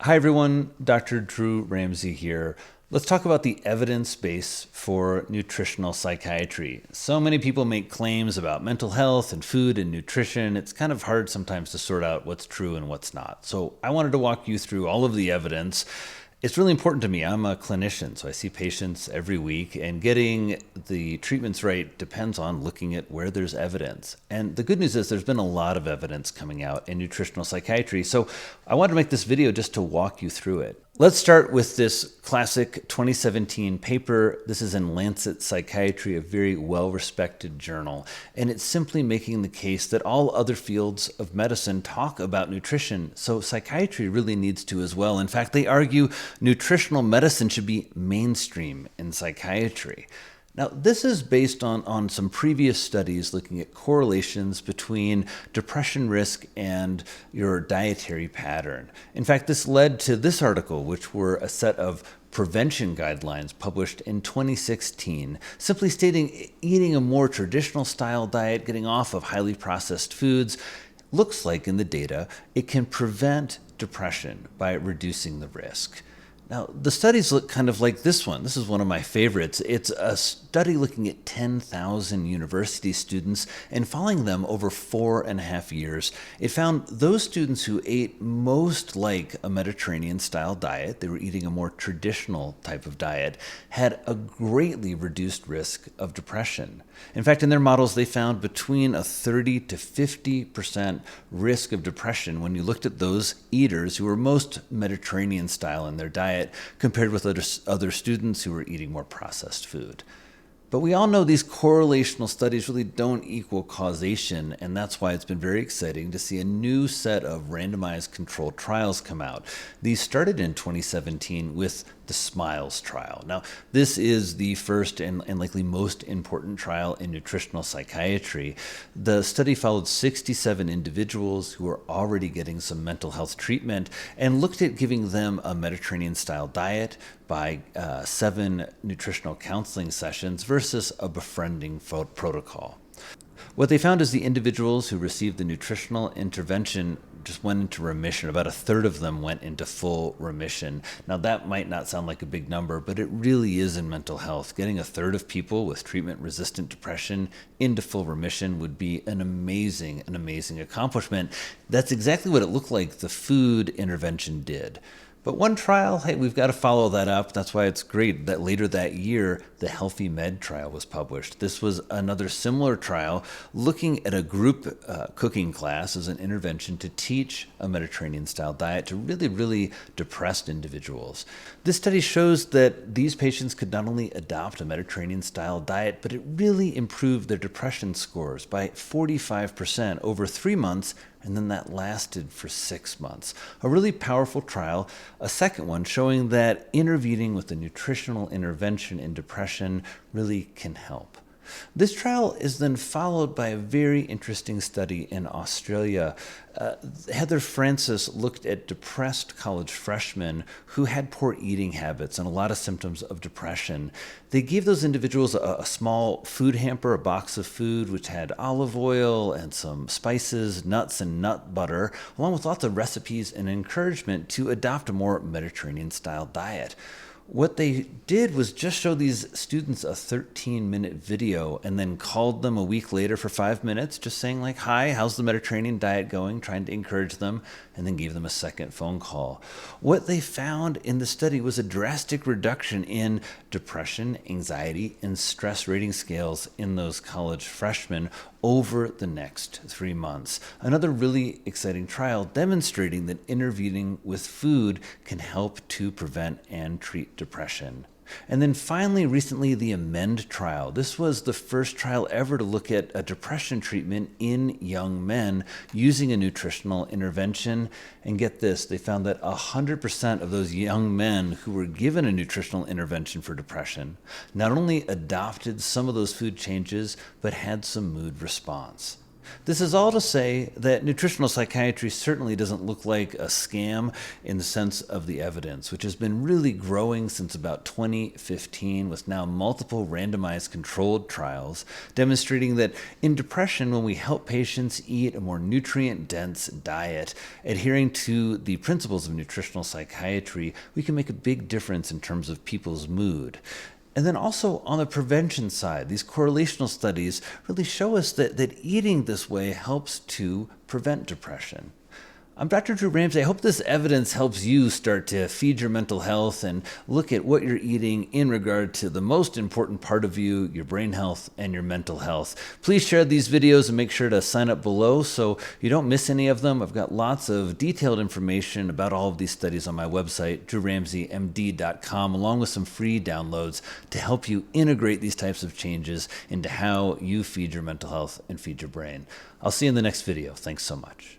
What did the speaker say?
Hi everyone, Dr. Drew Ramsey here. Let's talk about the evidence base for nutritional psychiatry. So many people make claims about mental health and food and nutrition. It's kind of hard sometimes to sort out what's true and what's not. So I wanted to walk you through all of the evidence. It's really important to me. I'm a clinician, so I see patients every week, and getting the treatments right depends on looking at where there's evidence. And the good news is there's been a lot of evidence coming out in nutritional psychiatry, so I wanted to make this video just to walk you through it. Let's start with this classic 2017 paper. This is in Lancet Psychiatry, a very well-respected journal, and it's simply making the case that all other fields of medicine talk about nutrition, so psychiatry really needs to as well. In fact, they argue nutritional medicine should be mainstream in psychiatry. Now, this is based on some previous studies looking at correlations between depression risk and your dietary pattern. In fact, this led to this article, which were a set of prevention guidelines published in 2016, simply stating eating a more traditional style diet, getting off of highly processed foods, looks like in the data it can prevent depression by reducing the risk. Now, the studies look kind of like this one. This is one of my favorites. It's a study looking at 10,000 university students and following them over 4.5 years. It found those students who ate most like a Mediterranean-style diet, they were eating a more traditional type of diet, had a greatly reduced risk of depression. In fact, in their models, they found between a 30 to 50% risk of depression when you looked at those eaters who were most Mediterranean-style in their diet, compared with other students who were eating more processed food. But we all know these correlational studies really don't equal causation, and that's why it's been very exciting to see a new set of randomized controlled trials come out. These started in 2017 with the SMILES trial. Now, this is the first and likely most important trial in nutritional psychiatry. The study followed 67 individuals who were already getting some mental health treatment and looked at giving them a Mediterranean-style diet by 7 nutritional counseling sessions versus a befriending protocol. What they found is the individuals who received the nutritional intervention just went into remission. About a third of them went into full remission. Now, that might not sound like a big number, but it really is in mental health. Getting a third of people with treatment-resistant depression into full remission would be an amazing accomplishment. That's exactly what it looked like the food intervention did. But one trial, hey, we've got to follow that up. That's why it's great that later that year, the Healthy Med trial was published. This was another similar trial looking at a group cooking class as an intervention to teach a Mediterranean-style diet to really depressed individuals. This study shows that these patients could not only adopt a Mediterranean-style diet, but it really improved their depression scores by 45% over 3 months, and then that lasted for 6 months. A really powerful trial, a second one showing that intervening with a nutritional intervention in depression really can help. This trial is then followed by a very interesting study in Australia. Heather Francis looked at depressed college freshmen who had poor eating habits and a lot of symptoms of depression. They gave those individuals a small food hamper, a box of food, which had olive oil and some spices, nuts, and nut butter, along with lots of recipes and encouragement to adopt a more Mediterranean-style diet. What they did was just show these students a 13-minute video and then called them a week later for 5 minutes, just saying like, hi, how's the Mediterranean diet going? Trying to encourage them, and then gave them a second phone call. What they found in the study was a drastic reduction in depression, anxiety, and stress rating scales in those college freshmen over the next 3 months. Another really exciting trial demonstrating that intervening with food can help to prevent and treat depression. And then finally, recently, the AMEND trial. This was the first trial ever to look at a depression treatment in young men using a nutritional intervention. And get this, they found that 100% of those young men who were given a nutritional intervention for depression not only adopted some of those food changes, but had some mood response. This is all to say that nutritional psychiatry certainly doesn't look like a scam in the sense of the evidence, which has been really growing since about 2015 with now multiple randomized controlled trials demonstrating that in depression, when we help patients eat a more nutrient-dense diet, adhering to the principles of nutritional psychiatry, we can make a big difference in terms of people's mood. And then also on the prevention side, these correlational studies really show us that eating this way helps to prevent depression. I'm Dr. Drew Ramsey. I hope this evidence helps you start to feed your mental health and look at what you're eating in regard to the most important part of you, your brain health and your mental health. Please share these videos and make sure to sign up below so you don't miss any of them. I've got lots of detailed information about all of these studies on my website, drewramseymd.com, along with some free downloads to help you integrate these types of changes into how you feed your mental health and feed your brain. I'll see you in the next video. Thanks so much.